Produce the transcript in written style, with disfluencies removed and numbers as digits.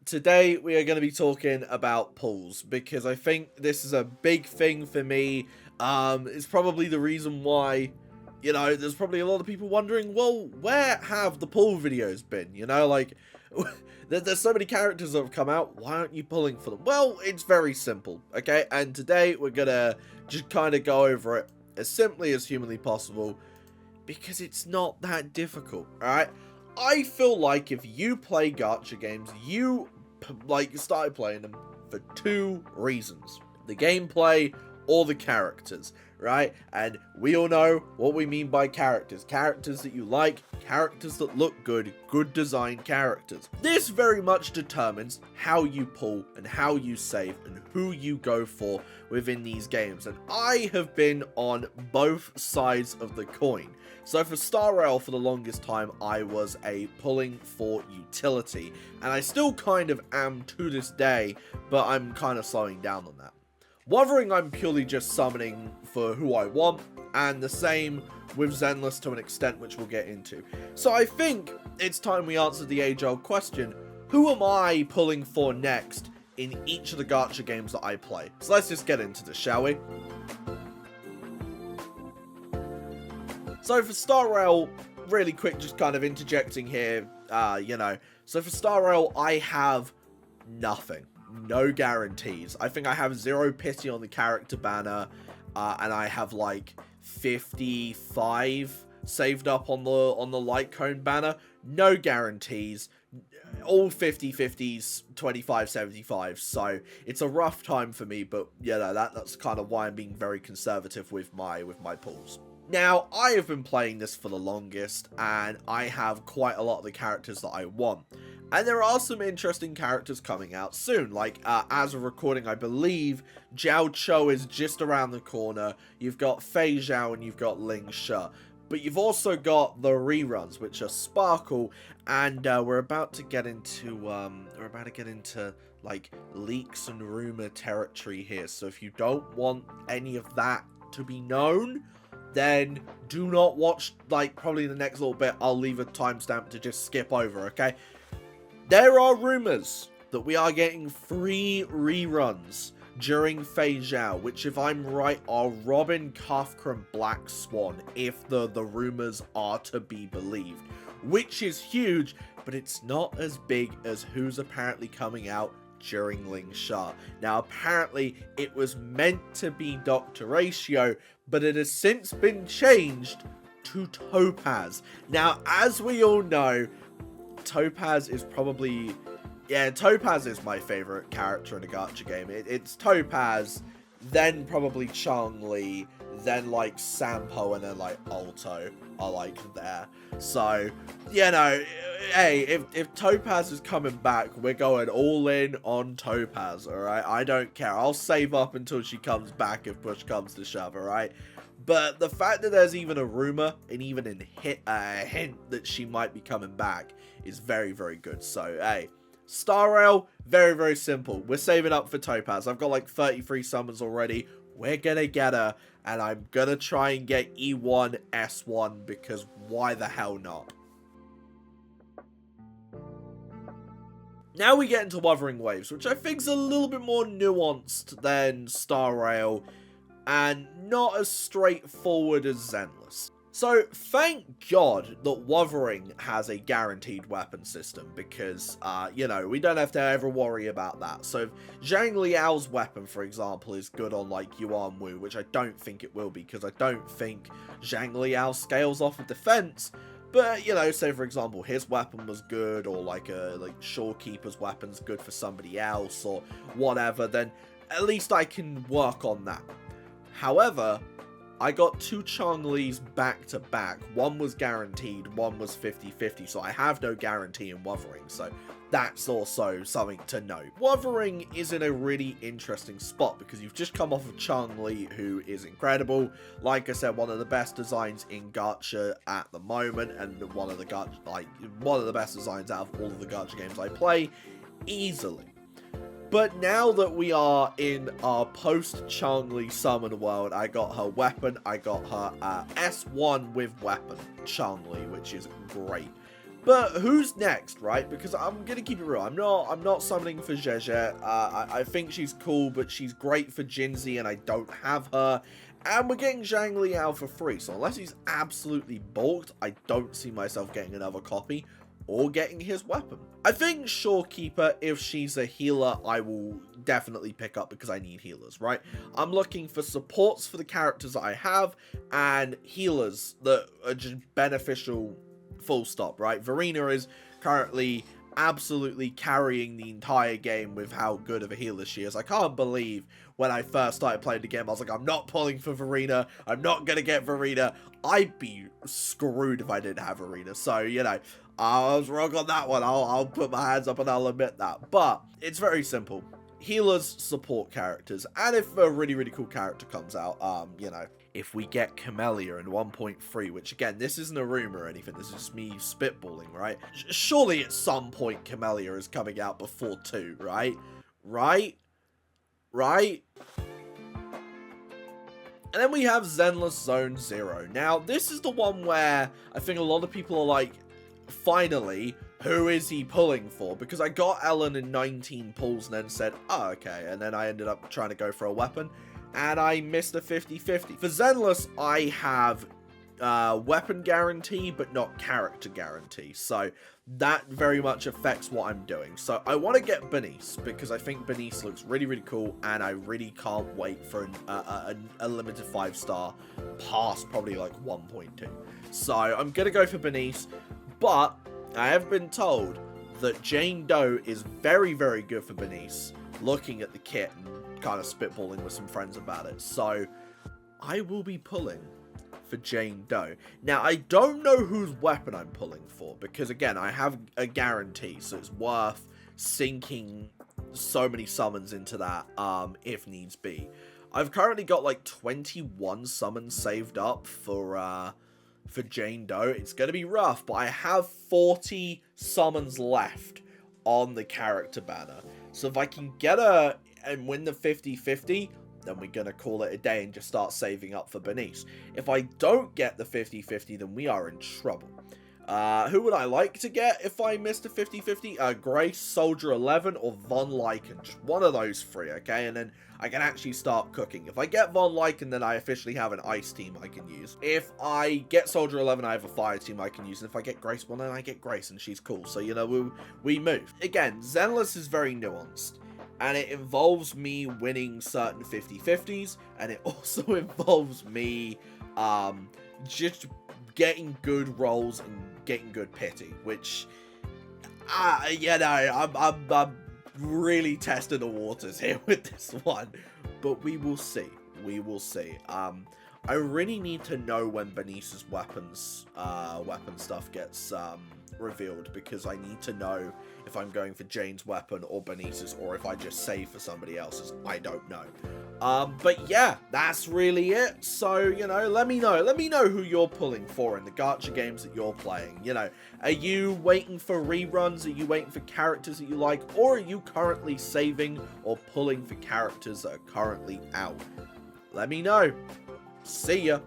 today we are going to be talking about pulls because I think this is a big thing for me. It's probably the reason why, there's probably a lot of people wondering, well, where have the pull videos been? There's so many characters that have come out, why aren't you pulling for them? Well, it's very simple, okay? And today we're going to just kind of go over it as simply as humanly possible because it's not that difficult, alright? I feel like if you play gacha games, you started playing them for two reasons: the gameplay or the characters, right? And we all know what we mean by characters. Characters that you like, characters that look good, good designed characters. This very much determines how you pull and how you save and who you go for within these games. And I have been on both sides of the coin. So for Star Rail, for the longest time, I was a pulling for utility. And I still kind of am to this day, but I'm kind of slowing down on that. Wuthering, I'm purely just summoning for who I want, and the same with Zenless to an extent, which we'll get into. So I think it's time we answer the age-old question: who am I pulling for next in each of the gacha games that I play? So let's just get into this, shall we? So for Star Rail, really quick, just kind of interjecting here, So for Star Rail, I have nothing. No guarantees. I think I have 0 pity on the character banner, and I have like 55 saved up on the light cone banner. No guarantees. All 50-50s, 25-75. So it's a rough time for me, but that's kind of why I'm being very conservative with my pulls. Now, I have been playing this for the longest, and I have quite a lot of the characters that I want. And there are some interesting characters coming out soon. As of recording, I believe Jiao Cho is just around the corner. You've got Fei Zhao and you've got Ling Shi. But you've also got the reruns, which are Sparkle, and we're about to get into leaks and rumor territory here. So if you don't want any of that to be known, then do not watch, probably the next little bit. I'll leave a timestamp to just skip over, okay? There are rumors that we are getting 3 reruns during Fei Zhao, which, if I'm right, are Robin, Kafka, and Black Swan, if the rumors are to be believed. Which is huge, but it's not as big as who's apparently coming out during Ling Shi. Now, apparently, it was meant to be Dr. Ratio, but it has since been changed to Topaz. Now, as we all know, Topaz is probably... yeah, Topaz is my favorite character in a gacha game. It's Topaz, then probably Changli, then Sampo, and then Alto are there. So, hey, if Topaz is coming back, we're going all in on Topaz, alright? I don't care. I'll save up until she comes back if push comes to shove, alright? But the fact that there's even a rumor and even a hint that she might be coming back is very, very good. So, hey, Star Rail, very, very simple. We're saving up for Topaz. I've got 33 summons already. We're gonna get her, and I'm gonna try and get E1, S1, because why the hell not? Now we get into Wuthering Waves, which I think is a little bit more nuanced than Star Rail, and not as straightforward as Zenless. So, thank God that Wuthering has a guaranteed weapon system, because, we don't have to ever worry about that. So, if Zhang Liao's weapon, for example, is good on, Yuan Wu, which I don't think it will be, because I don't think Zhang Liao scales off of defense, but, say, for example, his weapon was good, or, Shorekeeper's weapon's good for somebody else, or whatever, then at least I can work on that. However, I got 2 Chongli's back to back. One was guaranteed, one was 50-50, so I have no guarantee in Wuthering, so that's also something to note. Wuthering is in a really interesting spot because you've just come off of Changli, who is incredible. Like I said, one of the best designs in gacha at the moment, and one of the best designs out of all of the gacha games I play, easily. But now that we are in our post-Changli summon world, I got her weapon, I got her S1 with weapon, Changli, which is great. But who's next, right? Because I'm gonna keep it real. I'm not summoning for Zhezhe. I think she's cool, but she's great for Jinzi, and I don't have her. And we're getting Zhang Liao for free, so unless he's absolutely bulked, I don't see myself getting another copy or getting his weapon. I think Shorekeeper, if she's a healer, I will definitely pick up because I need healers, right? I'm looking for supports for the characters that I have and healers that are just beneficial, full stop, right? Verena is currently absolutely carrying the entire game with how good of a healer she is. I can't believe when I first started playing the game, I was like, I'm not pulling for Verena. I'm not going to get Verena. I'd be screwed if I didn't have Verena. So, you know, I was wrong on that one. I'll put my hands up and I'll admit that. But it's very simple. Healers support characters. And if a really, really cool character comes out, you know, if we get Camellia in 1.3, which again, this isn't a rumor or anything, this is just me spitballing, right? Surely at some point Camellia is coming out before 2, right? Right? And then we have Zenless Zone 0. Now, this is the one where I think a lot of people are like, finally, who is he pulling for? Because I got Ellen in 19 pulls and then said, oh, okay. And then I ended up trying to go for a weapon. And I missed a 50-50. For Zenless, I have weapon guarantee, but not character guarantee. So that very much affects what I'm doing. So I want to get Benice, because I think Benice looks really, really cool. And I really can't wait for a limited 5-star past probably like 1.2. So I'm going to go for Benice. But I have been told that Jane Doe is very, very good for Benice, looking at the kit and kind of spitballing with some friends about it. So I will be pulling for Jane Doe. Now, I don't know whose weapon I'm pulling for, because again, I have a guarantee, so it's worth sinking so many summons into that, if needs be. I've currently got like 21 summons saved up for Jane Doe. It's going to be rough, but I have 40 summons left on the character banner. So if I can get her and win the 50-50, then we're going to call it a day and just start saving up for Benice. If I don't get the 50-50, then we are in trouble. Who would I like to get if I missed a 50-50? Grace, Soldier 11, or Von Lycan. Just one of those three, okay? And then I can actually start cooking. If I get Von Lycan, then I officially have an ice team I can use. If I get Soldier 11, I have a fire team I can use. And if I get Grace, well, then I get Grace, and she's cool. So, you know, we move. Again, Zenless is very nuanced. And it involves me winning certain 50-50s. And it also involves me just getting good rolls and getting good pity. Which, you know, I'm really testing the waters here with this one. But we will see. We will see. I really need to know when Benice's weapon stuff gets revealed, because I need to know if I'm going for Jane's weapon or Benice's, or if I just save for somebody else's. I don't know. But yeah, that's really it. So, you know, let me know who you're pulling for in the gacha games that you're playing. You know, are you waiting for reruns? Are you waiting for characters that you like? Or are you currently saving or pulling for characters that are currently out? Let me know. See ya.